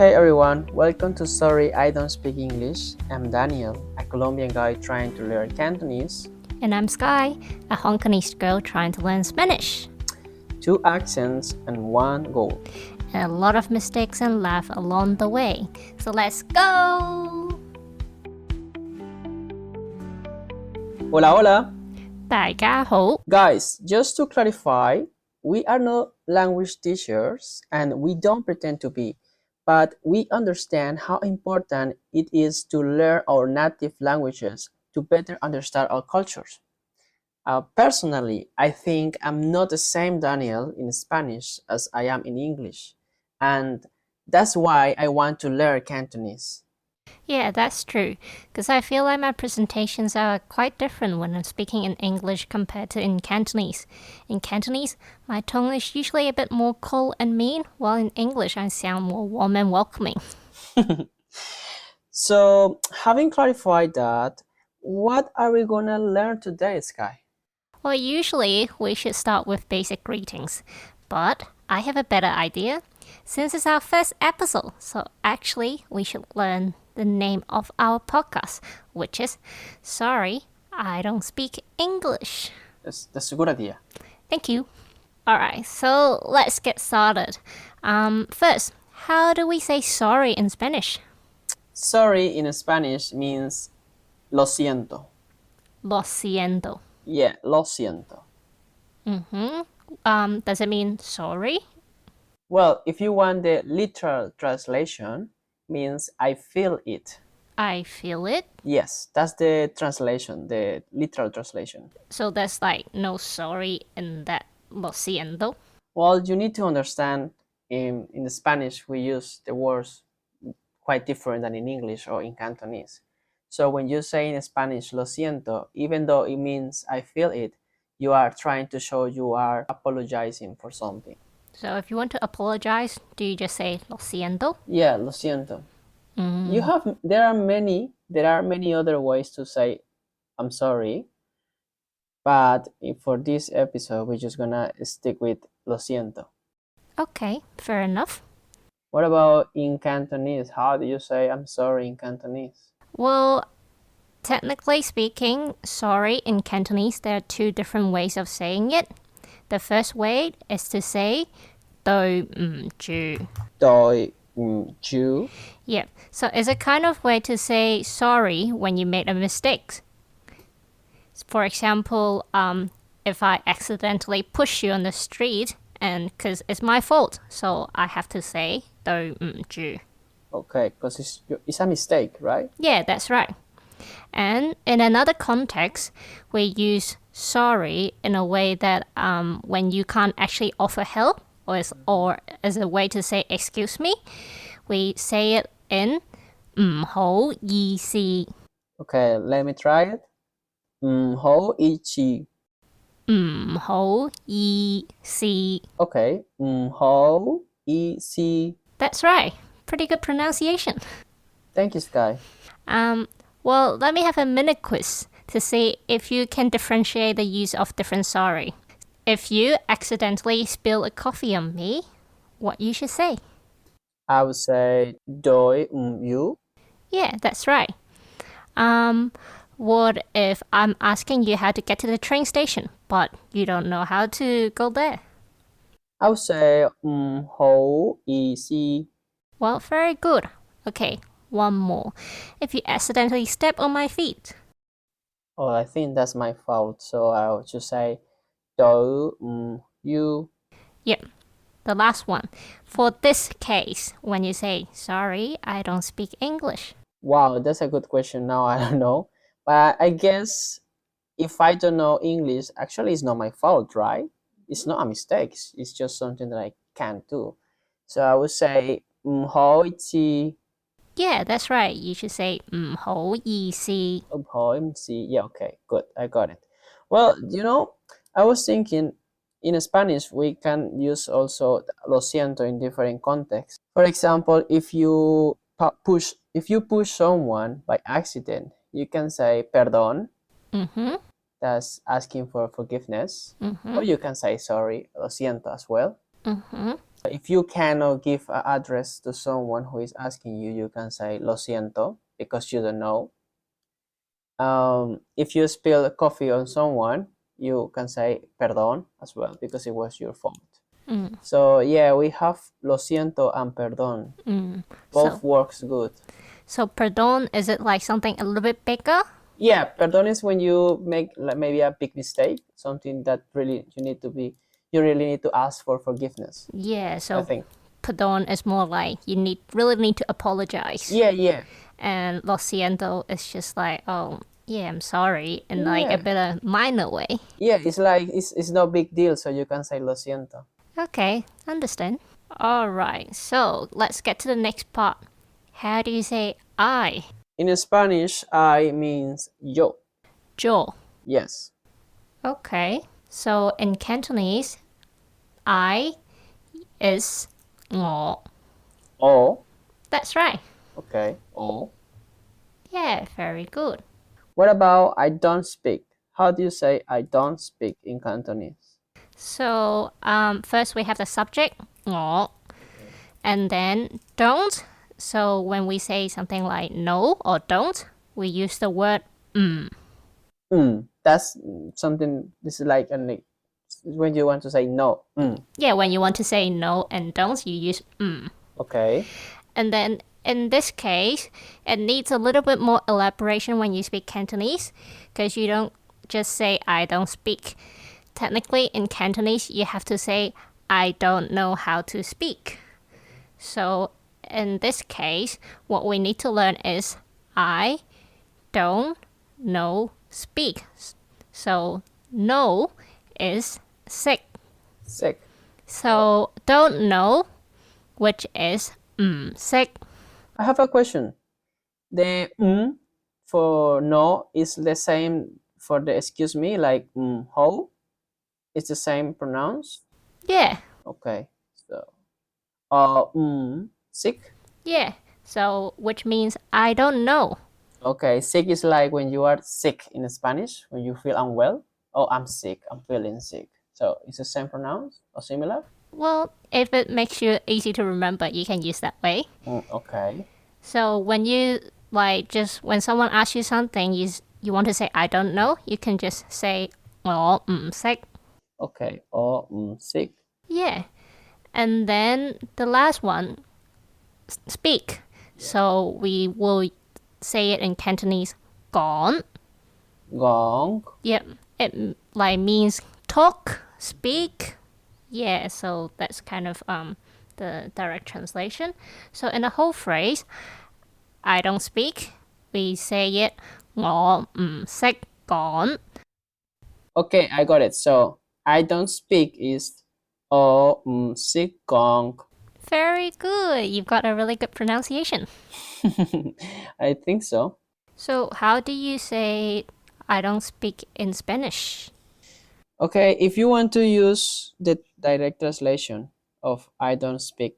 Hey everyone, welcome to Sorry I Don't Speak English. I'm Daniel, a Colombian guy trying to learn Cantonese. And I'm Sky, a Hongkongese girl trying to learn Spanish. 2 accents and 1 goal. And a lot of mistakes and laugh along the way. So let's go! Hola, hola! 大家好. Guys, just to clarify, we are not language teachers and we don't pretend to be, but we understand how important it is to learn our native languages to better understand our cultures. Personally, I think I'm not the same Daniel in Spanish as I am in English, and that's why I want to learn Cantonese. Yeah, that's true. Because I feel like my presentations are quite different when I'm speaking in English compared to in Cantonese. In Cantonese, my tone is usually a bit more cold and mean, while in English I sound more warm and welcoming. So, having clarified that, what are we gonna learn today, Sky? Well, usually we should start with basic greetings, but I have a better idea. Since it's our first episode, so actually we should learn the name of our podcast, which is Sorry, I Don't Speak English. That's a good idea. Thank you. Alright, so let's get started. First, how do we say sorry in Spanish? Sorry in Spanish means lo siento. Lo siento. Yeah, lo siento. Does it mean sorry? Well, if you want the literal translation, means I feel it. I feel it. Yes, that's the translation, the literal translation. So there's like no sorry in that lo siento. Well, you need to understand in the Spanish we use the words quite different than in English or in Cantonese. So when you say in Spanish lo siento, even though it means I feel it, you are trying to show you are apologizing for something. So if you want to apologize, do you just say lo siento? Yeah, lo siento. There are many other ways to say I'm sorry, but for this episode we're just gonna stick with lo siento. Okay, fair enough. What about in Cantonese? How do you say I'm sorry in Cantonese? Well, technically speaking, sorry in Cantonese, there are 2 different ways of saying it. The first way is to say "tôi chịu." Tôi chịu. Yeah, so it's a kind of way to say sorry when you made a mistake. For example, if I accidentally push you on the street, and because it's my fault, so I have to say "tôi chịu." Okay, because it's a mistake, right? Yeah, that's right. And in another context, we use sorry in a way that when you can't actually offer help or as a way to say excuse me, we say it in 唔好意思. Okay, let me try it. 唔好意思. 唔好意思. Okay, 唔好意思. That's right. Pretty good pronunciation. Thank you, Sky. Well, let me have a minute quiz to see if you can differentiate the use of different sorry. If you accidentally spill a coffee on me, what you should say? I would say tôi you. Yeah, that's right. What if I'm asking you how to get to the train station, but you don't know how to go there? I would say 唔好意思. Well, very good. Okay, one more. If you accidentally step on my feet. Oh, I think that's my fault. So I'll just say tôi you. Yep, the last one. For this case, when you say, sorry, I don't speak English. Wow, that's a good question. Now I don't know. But I guess if I don't know English, actually it's not my fault, right? It's not a mistake. It's just something that I can't do. So I would say 唔好意思. Yeah, that's right. You should say 唔好意思. 唔好意思. Yeah, okay, good. I got it. Well, I was thinking in Spanish we can use also lo siento in different contexts. For example, if you push someone by accident, you can say perdón. That's asking for forgiveness. Or you can say sorry, lo siento as well. If you cannot give an address to someone who is asking you, you can say lo siento because you don't know. If you spill coffee on someone, you can say perdón as well because it was your fault. So yeah, we have lo siento and perdón. Both So, works good. so perdón, is it like something a little bit bigger? Yeah, perdón is when you make like maybe a big mistake, something that really you really need to ask for forgiveness. Yeah, I so think. perdón is more like you really need to apologize. Yeah. And lo siento is just like, oh, yeah, I'm sorry, in like a Yeah. bit of minor way. Yeah, it's like it's no big deal, so you can say lo siento. Okay, understand. All right, so let's get to the next part. How do you say I? In Spanish, I means yo. Yo. Yes. Okay, so in Cantonese, I is ngọ. Oh, That's right. okay. Oh. Yeah, very good. What about I don't speak? How do you say I don't speak in Cantonese? So first we have the subject ngọ, and then don't. So when we say something like no or don't, we use the word That's something. This is like when you want to say no. Yeah, when you want to say no and don't, you use Okay. And then in this case, it needs a little bit more elaboration when you speak Cantonese, because you don't just say I don't speak. Technically, in Cantonese, you have to say I don't know how to speak. So in this case, what we need to learn is I don't know speak. So no is sick. Sick. So don't know, which is sick. I have a question. The for no is the same for the excuse me, like how? It's the same pronounce? Yeah, Okay. So sick? yeah. So which means I don't know. Okay, sick is like when you are sick in Spanish, when you feel unwell. Oh, I'm sick. I'm feeling sick. So it's the same pronounce or similar? Well, if it makes you easy to remember, you can use that way. Okay. So when you when someone asks you something, you want to say I don't know, you can just say oh sick. Okay. Oh, sick. Yeah. And then the last one, speak. So we will say it in Cantonese, gone. Gong. Yep. It like means talk, speak. Yeah, so that's kind of the direct translation. So in the whole phrase, I don't speak, we say it 我唔識講. Okay, I got it. So I don't speak is oh, sick gong. Very good. You've got a really good pronunciation. I think so. So how do you say I don't speak in Spanish? Okay, if you want to use the direct translation of I don't speak,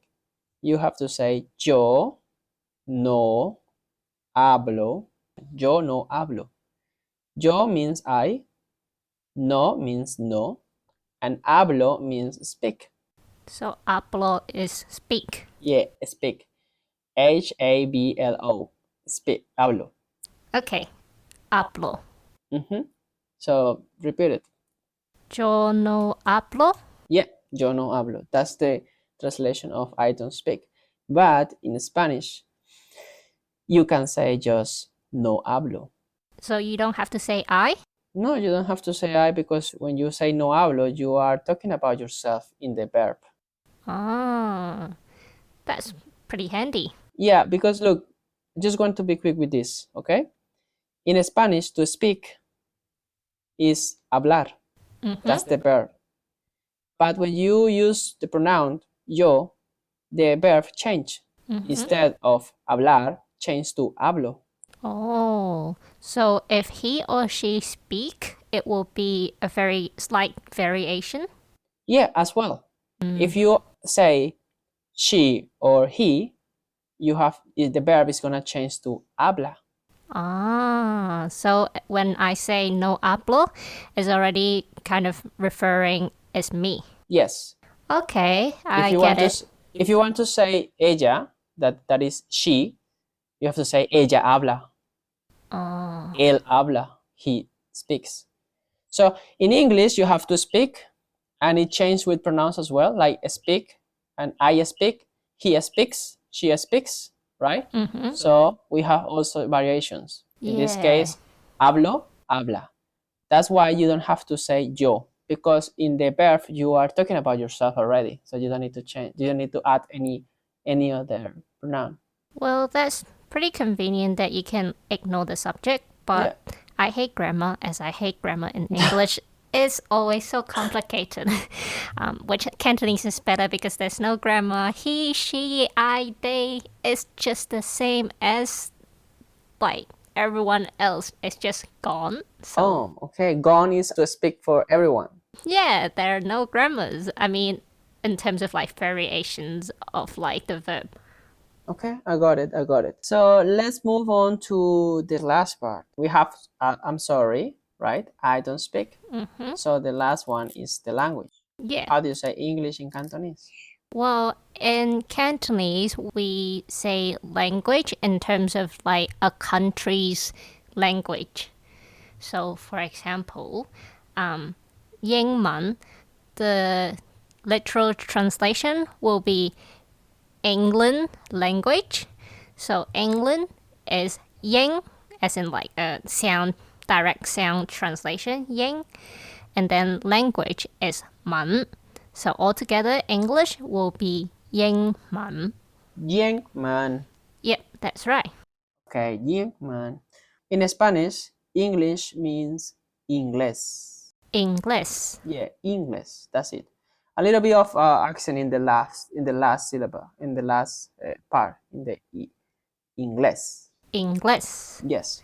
you have to say yo no hablo. Yo no hablo. Yo means I, no means no, and hablo means speak. So hablo is speak. Yeah, speak. Hablo. Speak. Hablo. Okay, hablo. So repeat it. Yo no hablo. Yeah, yo no hablo. That's the translation of I don't speak. But in Spanish, you can say just no hablo. So you don't have to say I? No, you don't have to say I because when you say no hablo, you are talking about yourself in the verb. Ah, that's pretty handy. Yeah, because look, just going to be quick with this, okay? In Spanish, to speak is hablar. That's the verb. But when you use the pronoun yo, the verb change. Instead of hablar, change to hablo. Oh, so if he or she speak, it will be a very slight variation. Yeah, as well. If you say she or he, the verb is gonna change to habla. Ah, so when I say no hablo, it's already kind of referring as me. Yes. Okay, If I you get want to, it. if you want to say ella, that is she, you have to say ella habla. Oh, Él habla. He speaks. So in English, you have to speak, and it changes with pronouns as well, like speak and I speak, he speaks, she speaks, right? mm-hmm. So we have also variations. In this Yeah. case, hablo, habla. That's why you don't have to say yo, because in the verb you are talking about yourself already. So you don't need to change. You don't need to add any other pronoun. Well, that's pretty convenient that you can ignore the subject, Yeah. but I hate grammar as I hate grammar in English. It's always so complicated. Which Cantonese is better because there's no grammar. He, she, I, they. It's just the same as like everyone else. It's just gone. So Oh, okay. Gone is to speak for everyone. yeah, there are no grammars. I mean, in terms of like variations of like the verb. Okay, I got it. I got it. So let's move on to the last part. We have I'm sorry, right? I don't speak. So the last one is the language. Yeah. How do you say English in Cantonese? Well, in Cantonese, we say language in terms of like a country's language. So, for example, 英文, the literal translation will be England language. So, England is Ying, as in like a sound, direct sound translation, Ying. And then language is 文. So altogether, English will be 英文. Yingman. Yep, that's right. Okay, Yingman. In Spanish, English means inglés. English. Yeah, English. That's it. A little bit of accent in the last syllable, in the last part, in the inglés. English. Yes.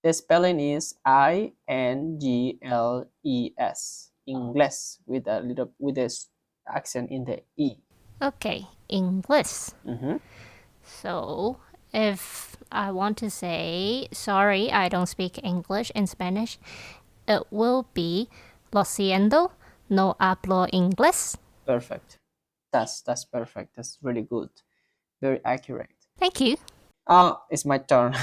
The spelling is Ingles. Ingles with a little with this accent in the e. Okay, English. Mm-hmm. So if I want to say sorry, I don't speak English in Spanish, it will be lo siento, no hablo inglés. Perfect. That's perfect. That's really good. Very accurate. Thank you. Oh, it's my turn.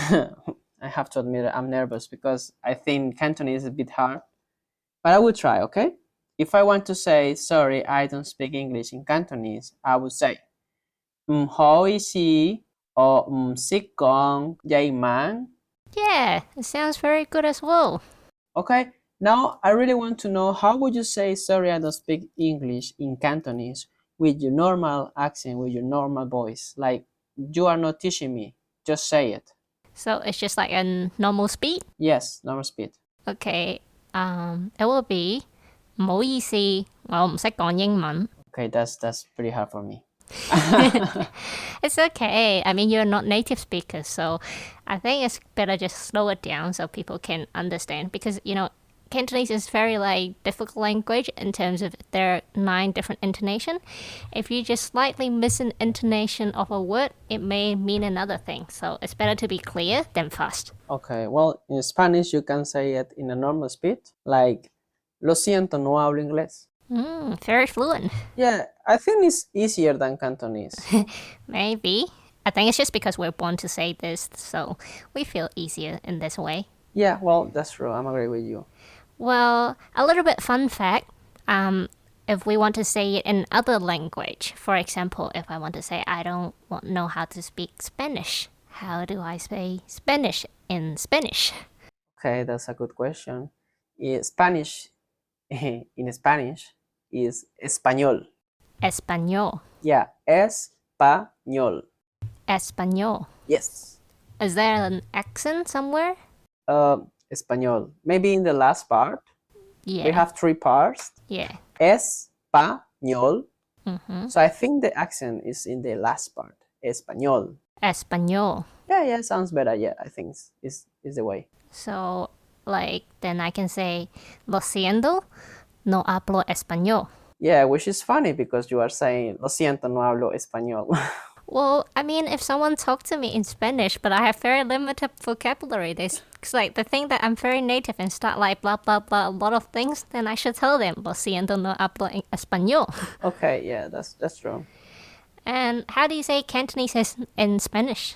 I have to admit I'm nervous because I think Cantonese is a bit hard, but I will try. Okay. If I want to say sorry, I don't speak English in Cantonese, I would say hoi si or sick gong yay man. Yeah, it sounds very good as well. Okay, now I really want to know how would you say sorry I don't speak English in Cantonese with your normal accent, with your normal voice? Like you are not teaching me, just say it. So it's just like a normal speed. Yes, normal speed. Okay, it will be 唔好意思，我唔識講英文。Okay, that's pretty hard for me. It's okay. I mean, you're not native speakers, so I think it's better just slow it down so people can understand. Because Cantonese is very like difficult language in terms of there are 9 different intonation. If you just slightly miss an intonation of a word, it may mean another thing. So it's better to be clear than fast. Okay, well, in Spanish you can say it in a normal speed, like lo siento, no hablo inglés. Very fluent. Yeah, I think it's easier than Cantonese. Maybe. I think it's just because we're born to say this, so we feel easier in this way. Yeah, well, that's true. I'm agree with you. Well, a little bit fun fact. If we want to say it in other language, for example, if I want to say I don't know how to speak Spanish, how do I say Spanish in Spanish? Okay, that's a good question. Spanish in Spanish is español. Español. Yeah, español. Español. Yes. Is there an accent somewhere? Español. Maybe in the last part. Yeah. We have 3 parts. Yeah. Español. So I think the accent is in the last part. Español. Español. Yeah, sounds better. Yeah, I think is the way. So, like, then I can say, lo siento, no hablo español. Yeah, which is funny because you are saying, lo siento, no hablo español. Well, I mean, if someone talked to me in Spanish, but I have very limited vocabulary, it's like the thing that I'm very native and start like blah blah blah a lot of things, then I should tell them, lo siento, no hablo español. Okay, yeah, that's true. And how do you say Cantonese in Spanish?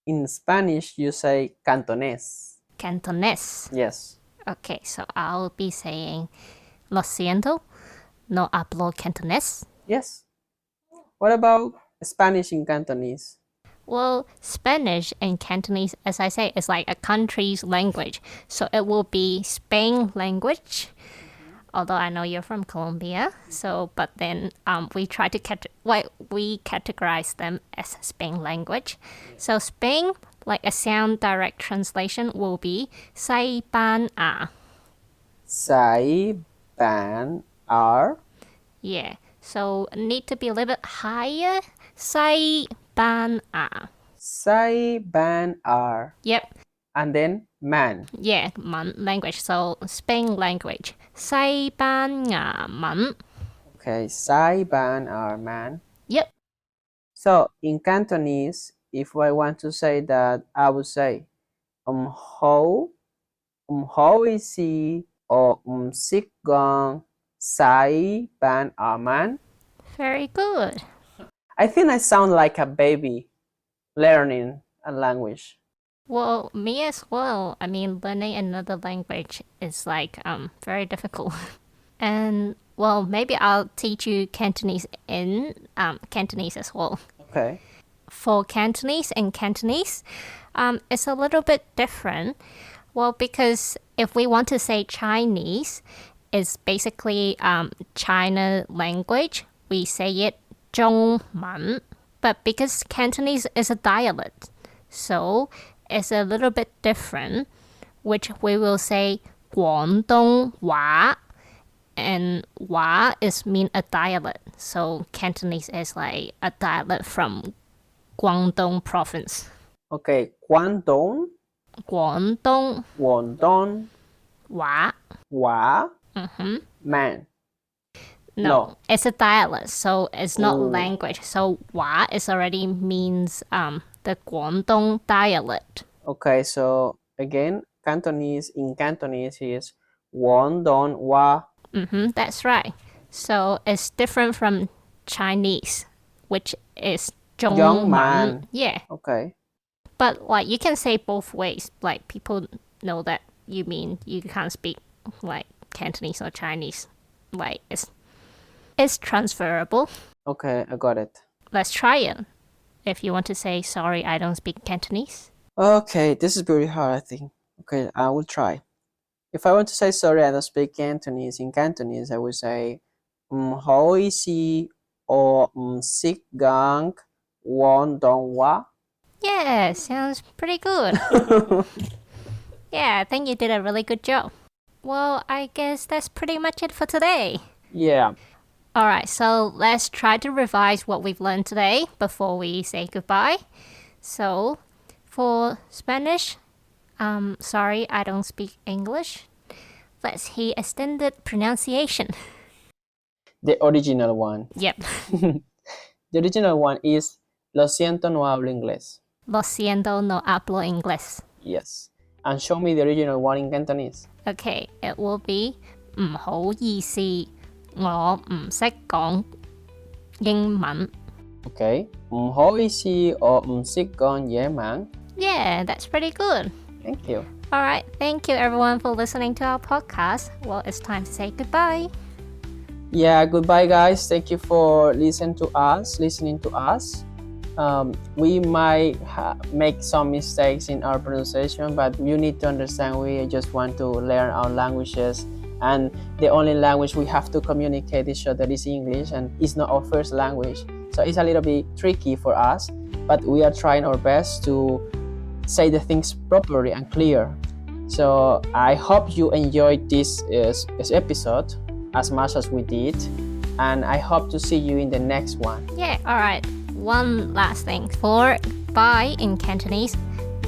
In Spanish, you say Cantonese. Cantonese. Yes. Okay, so I'll be saying, lo siento, no hablo Cantonese. Yes. What about Spanish in Cantonese? Well, Spanish and Cantonese, as I say, is like a country's language. So it will be Spain language. Although I know you're from Colombia, but then we try to we categorize them as Spain language. So Spain, like a sound direct translation, will be 西班牙. Sai ban R. Yeah, so need to be a little bit higher. 西班牙. Sai ban R. Yep. And then man. Yeah, 文 language. So Spain language. 西班牙文. Okay, Sai ban R man. Yep. So in Cantonese, if I want to say that, I would say ho isi or sik gong sai ban R man. Very good. I think I sound like a baby learning a language. Well, me as well. I mean, learning another language is like very difficult. And well, maybe I'll teach you Cantonese in Cantonese as well. Okay. For Cantonese and Cantonese, it's a little bit different. Well, because if we want to say Chinese, it's basically China language. We say it 中文. But because Cantonese is a dialect, so it's a little bit different, which we will say 廣東話, and 話 is mean a dialect. So Cantonese is like a dialect from Guangdong province. Okay, Guangdong, 廣東 Guangdong, 話. Wa, man. No, it's a dialect, so it's not Ooh. language. So 話 is already means the Guangdong dialect. Okay, so again, Cantonese in Cantonese is Guangdong Wa. That's right. So it's different from Chinese, which is 中文. Man. Yeah. Okay. But like you can say both ways. Like people know that you mean you can't speak like Cantonese or Chinese. Like it's transferable. Okay, I got it. Let's try it. If you want to say sorry, I don't speak Cantonese. Okay, this is very hard, I think. Okay, I will try. If I want to say sorry, I don't speak Cantonese. In Cantonese, I would say ho isi or sik gang won dong wa. Yeah, sounds pretty good. Yeah, I think you did a really good job. Well, I guess that's pretty much it for today. Yeah. Alright, so let's try to revise what we've learned today before we say goodbye. So, for Spanish, sorry, I don't speak English. Let's hear extended pronunciation. The original one. Yep. The original one is Lo siento, no hablo inglés. Lo siento, no hablo inglés. Yes. And show me the original one in Cantonese. Okay, it will be 唔好意思，我唔識講英文. Okay. 唔好意思，我唔識講英文. Yeah, that's pretty good. Thank you. Alright, thank you everyone for listening to our podcast. Well, it's time to say goodbye. Yeah, goodbye guys. Thank you for listening to us. We might make some mistakes in our pronunciation, but you need to understand we just want to learn our languages, and the only language we have to communicate each other is English, and it's not our first language, so it's a little bit tricky for us, but we are trying our best to say the things properly and clear. So I hope you enjoyed this episode as much as we did, and I hope to see you in the next one. Yeah, alright. One last thing. For bye in Cantonese,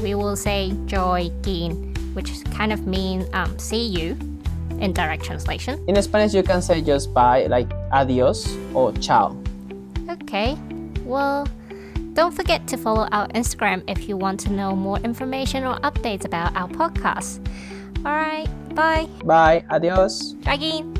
we will say joy gin, which kind of means see you in direct translation. In Spanish, you can say just bye, like adios or ciao. Okay, well, Don't forget to follow our Instagram if you want to know more information or updates about our podcast. Alright, bye. Bye, adios. Dragging.